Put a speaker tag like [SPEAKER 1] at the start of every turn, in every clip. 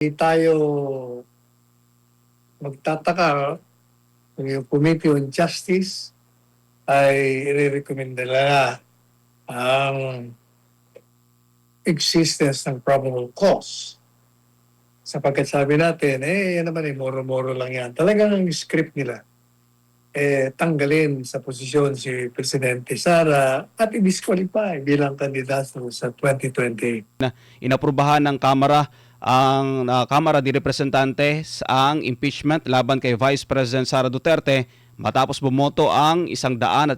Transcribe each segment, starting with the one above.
[SPEAKER 1] Hindi tayo magtataka kung yung Committee on Justice ay i-recommend nila ang existence ng probable cause. Sapagkat sabi natin, yan naman moro-moro lang yan. Talagang ang script nila, tanggalin sa posisyon si Presidente Sara at i-disqualify bilang kandidato sa 2028.
[SPEAKER 2] Inaprubahan ng Kamara de Representantes ang impeachment laban kay Vice President Sara Duterte matapos bumoto ang 157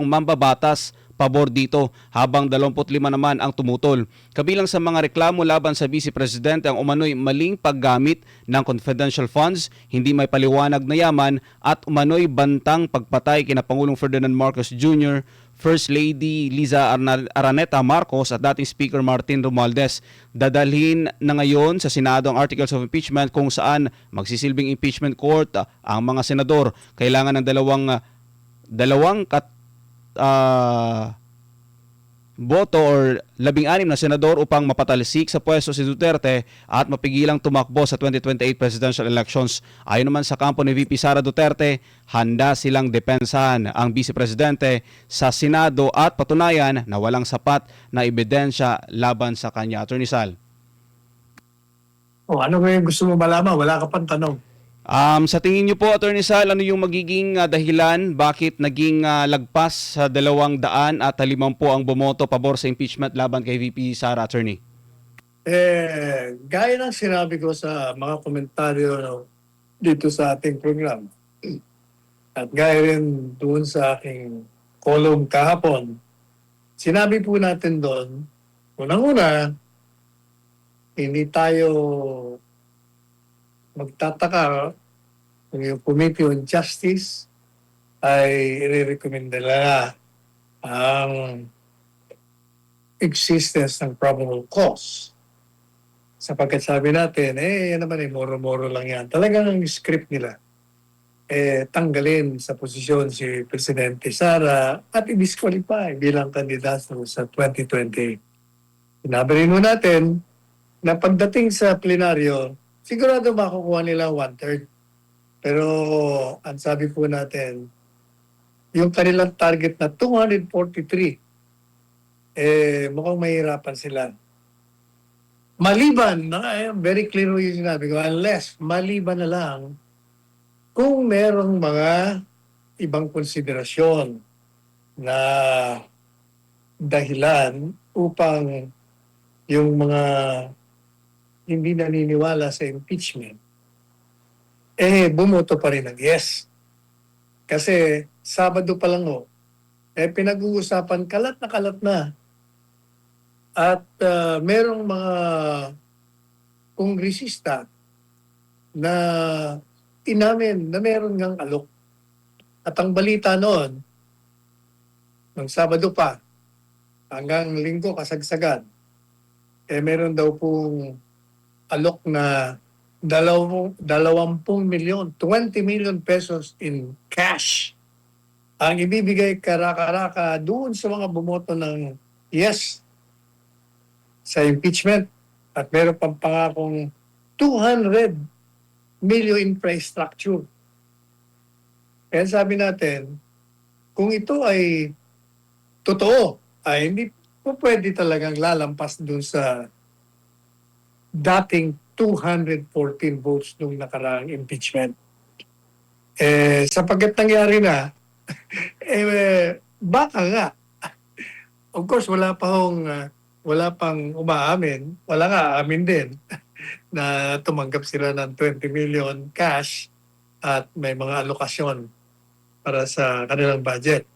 [SPEAKER 2] mambabatas pabor dito habang 25 naman ang tumutol. Kabilang sa mga reklamo laban sa Vice Presidente ang umano'y maling paggamit ng confidential funds, hindi may paliwanag na yaman at umano'y bantang pagpatay kina Pangulong Ferdinand Marcos Jr., First Lady Liza Araneta Marcos at dating Speaker Martin Romualdez. Dadalhin na ngayon sa Senado ang Articles of Impeachment kung saan magsisilbing impeachment court ang mga senador. Kailangan ng dalawang boto or 16 na senador upang mapatalisik sa pwesto si Duterte at mapigilang tumakbo sa 2028 presidential elections. Ayon naman sa kampo ni VP Sara Duterte, handa silang depensahan ang Vice Presidente sa Senado at patunayan na walang sapat na ebidensya laban sa kanya. Attorney Sal.
[SPEAKER 1] Ano ba yung gusto mo malaman? Wala ka pang tanong.
[SPEAKER 2] Sa tingin niyo po, Attorney Sal, ano yung magiging dahilan bakit naging lagpas sa 250 ang bumoto pabor sa impeachment laban kay VP Sara, Attorney?
[SPEAKER 1] Gaya ng sinabi ko sa mga komentaryo dito sa ating program at gaya rin doon sa aking column kahapon, sinabi po natin doon, unang-una, hindi tayo magtataka kung yung Committee on Justice ay i-recommend nila ang existence ng probable cause. Sapagkat sabi natin, yan naman moro-moro lang yan. Talagang ang script nila, tanggalin sa posisyon si Presidente Sara at i-disqualify bilang kandidato sa 2028. Sinabi rin mo natin na pagdating sa plenaryo, sigurado makukuha nila 1/3. Pero ang sabi po natin, yung kanilang target na 243, mukhang mahirapan sila. Maliban, very clear yung sinabi ko, unless maliban na lang kung merong mga ibang konsiderasyon na dahilan upang yung mga hindi naniniwala sa impeachment, bumoto pa rin ng yes. Kasi Sabado pa lang pinag-uusapan kalat na. At merong mga kongresista na inamin na meron ngang alok. At ang balita noon, ng Sabado pa, hanggang Linggo kasagsagan, meron daw pong alok na 20 milyon, 20 million pesos in cash ang ibibigay karaka-raka doon sa mga bumoto ng yes sa impeachment at meron pang pangakong 200 million infrastructure. Kaya sabi natin, kung ito ay totoo, ay hindi po pwede talagang lalampas doon sa dating 214 votes nung nakaraang impeachment. Sapagkat nangyari na, baka nga. Of course, wala pang umaamin, wala nga amin din na tumanggap sila ng 20 million cash at may mga alokasyon para sa kanilang budget.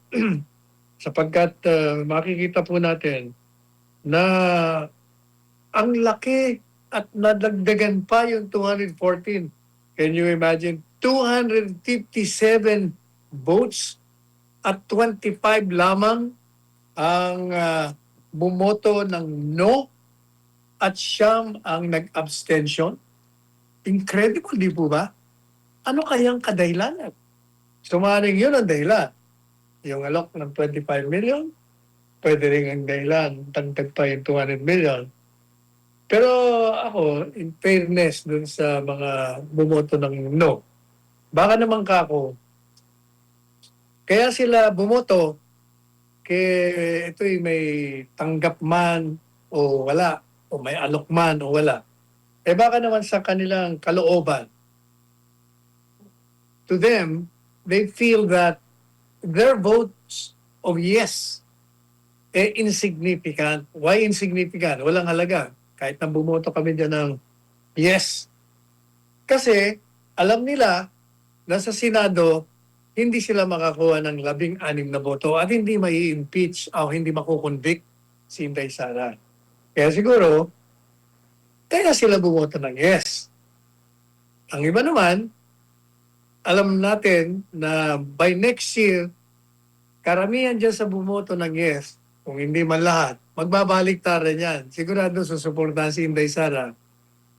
[SPEAKER 1] Sapagkat makikita po natin na ang laki at nadagdagan pa yung 214. Can you imagine? 257 votes at 25 lamang ang bumoto ng no at siyam ang nag-abstention. Incredible, di po ba? Ano kayang kadahilanan? Sumaring yun ang dahilan. Yung alok ng 25 million, pwede rin ang dahilan, tagtag pa yung 200 million. Pero ako, in fairness dun sa mga bumoto ng no, baka naman kako, kaya sila bumoto, ito'y may tanggap man o wala, o may alok man o wala. Eh baka naman sa kanilang kalooban, to them, they feel that their votes of yes insignificant. Why insignificant? Walang halaga. Kahit na bumoto kami dyan ng yes. Kasi alam nila na sa Senado, hindi sila makakuha ng 16 na boto at hindi mai-impeach o hindi makukonvict si Inday Sara. Kaya siguro, kaya sila bumoto ng yes. Ang iba naman, alam natin na by next year, karamihan dyan sa bumoto ng yes, kung hindi man lahat, magbabalik rin yan. Sigurado susuportahan si Inday Sara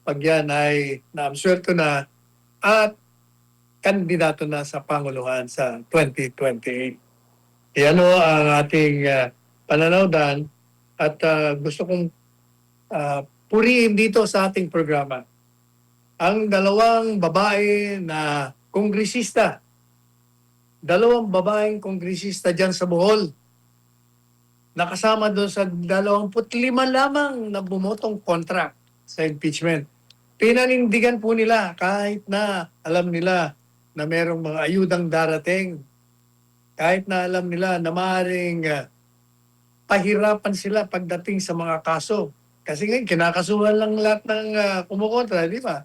[SPEAKER 1] pag yan ay naabsuelto na at kandidato na sa Panguluhan sa 2028. Yan o ang ating pananaw at gusto kong purihin dito sa ating programa. Ang dalawang babae na kongresista, dalawang babaeng kongresista dyan sa Bohol, nakasama doon sa 25 lamang na bumotong kontra sa impeachment. Pinanindigan po nila kahit na alam nila na merong mga ayudang darating, kahit na alam nila na maaaring pahirapan sila pagdating sa mga kaso. Kasi ngayon, kinakasuhan lang lahat ng kumukontra, di ba?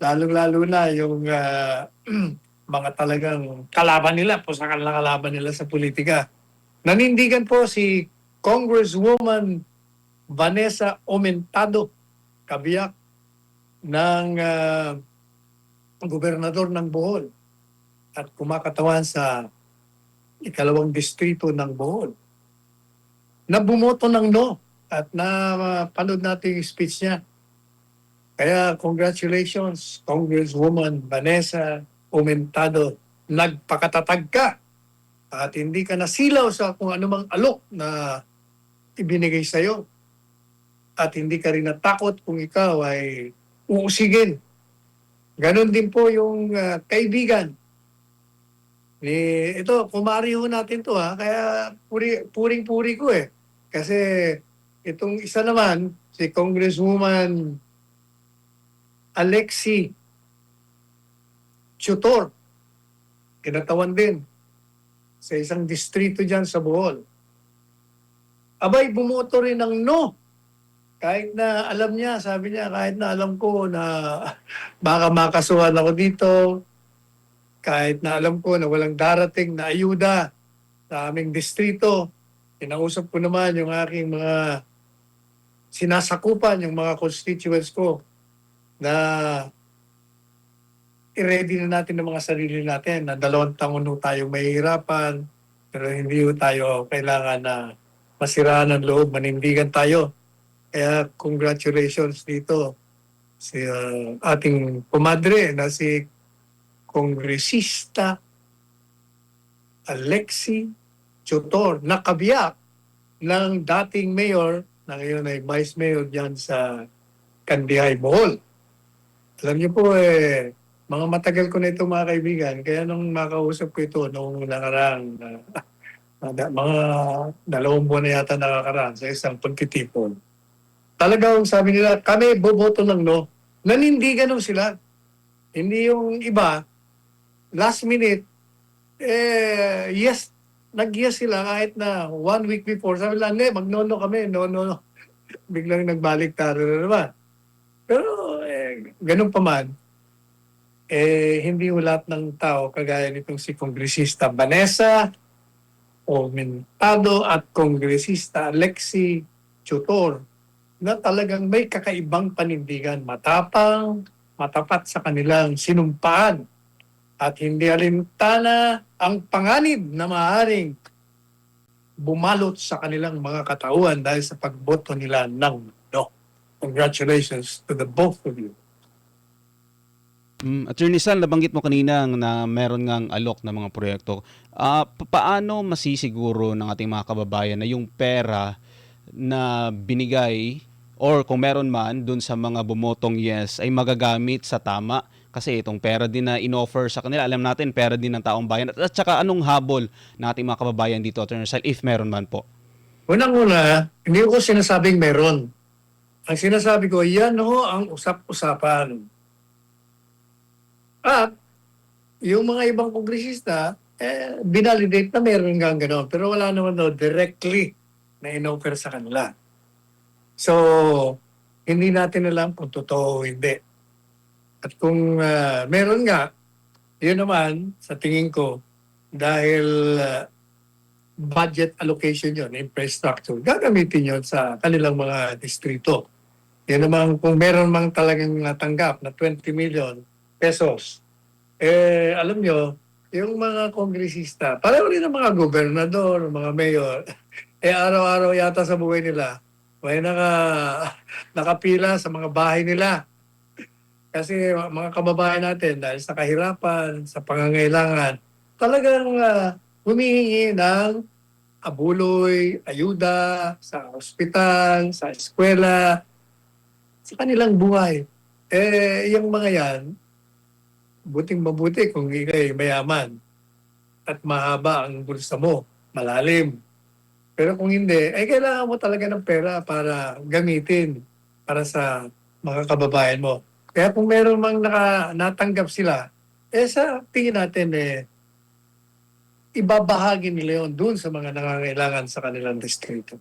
[SPEAKER 1] Lalo-lalo na yung mga talagang kalaban nila, pusakan lang kalaban nila sa politika. Nanindigan po si Congresswoman Vanessa Aumentado, kabiyak ng gobernador ng Bohol at kumakatawan sa ikalawang distrito ng Bohol, na bumoto ng no at napanood natin yung speech niya. Kaya congratulations, Congresswoman Vanessa Aumentado. Nagpakatatag ka at hindi ka nasilaw sa kung anumang alok na ibinigay sa'yo. At hindi ka rin natakot kung ikaw ay uusigin. Ganon din po yung kaibigan. Ito, kumari ho natin to kaya puring-puri ko eh. Kasi itong isa naman, si Congresswoman Alexi Tutor, kinatawan din sa isang distrito dyan sa Bohol. Abay, bumoto rin ng no. Kahit na alam niya, sabi niya, kahit na alam ko na baka makasuhan ako dito, kahit na alam ko na walang darating na ayuda sa aming distrito, kinausap ko naman yung aking mga sinasakupan, yung mga constituents ko, na i-ready na natin ng mga sarili natin na 2 taon tayong mahihirapan, pero hindi tayo kailangan na masiraan ng loob, manindigan tayo. Kaya congratulations dito si ating pumadre na si Kongresista Alexi Tutor, na kabiyak ng dating mayor na ngayon ay vice mayor dyan sa Kandihay, Bohol. Alam niyo po mga matagal ko na ito mga kaibigan, kaya nung makausap ko ito noong nakarang mga 2 buwan na yata nakakaraan sa isang pagtitipon. Talagang sabi nila, kami boboto ng no. Nanindigan nung sila. Hindi yung iba, last minute, yes, nag-yes sila kahit na 1 week before. Sabi lang, magnono kami, no. Biglang nagbalik taro na naman. Pero ganun pa man, hindi mo lahat ng tao, kagaya nitong si Kongresista Vanessa Aumentado at Kongresista Alexi Tutor, na talagang may kakaibang panindigan, matapang, matapat sa kanilang sinumpaan, at hindi alintana ang panganib na maaaring bumalot sa kanilang mga katauhan dahil sa pagboto nila ng no. Congratulations to the both of you.
[SPEAKER 2] Attorney Sal, nabanggit mo kanina na meron ngang alok na mga proyekto. Paano masisiguro ng ating mga kababayan na yung pera na binigay or kung meron man dun sa mga bumotong yes ay magagamit sa tama. Kasi itong pera din na inoffer sa kanila, alam natin pera din ng taong bayan. At saka anong habol ng ating mga kababayan dito, Attorney Rizal, if meron man po?
[SPEAKER 1] Unang-una, hindi ko sinasabing meron. Ang sinasabi ko, yan ho ang usap-usapan. At yung mga ibang kongresista, binalidate na meron nga gano'n. Pero wala naman daw directly na inoffer sa kanila. So, hindi natin alam kung totoo o hindi. At kung meron nga, yun naman, sa tingin ko, dahil budget allocation yun, infrastructure, gagamitin yun sa kanilang mga distrito. Yan naman, kung meron mang talagang natanggap na 20 million pesos, alam nyo, yung mga kongresista, pareho rin ang mga gobernador, mga mayor, araw-araw yata sa buhay nila, may nakapila sa mga bahay nila. Kasi mga kababayan natin, dahil sa kahirapan, sa pangangailangan, talagang humihingi ng abuloy, ayuda sa ospital, sa eskwela, sa kanilang buhay. Yung mga yan, buting mabuti kung ikay mayaman at mahaba ang bulsa mo, malalim. Pero kung hindi, kailangan mo talaga ng pera para gamitin para sa mga kababayan mo. Kaya kung meron mang natanggap sila, sa tingin natin, ibabahagi nila yun dun sa mga nangangailangan sa kanilang distrito.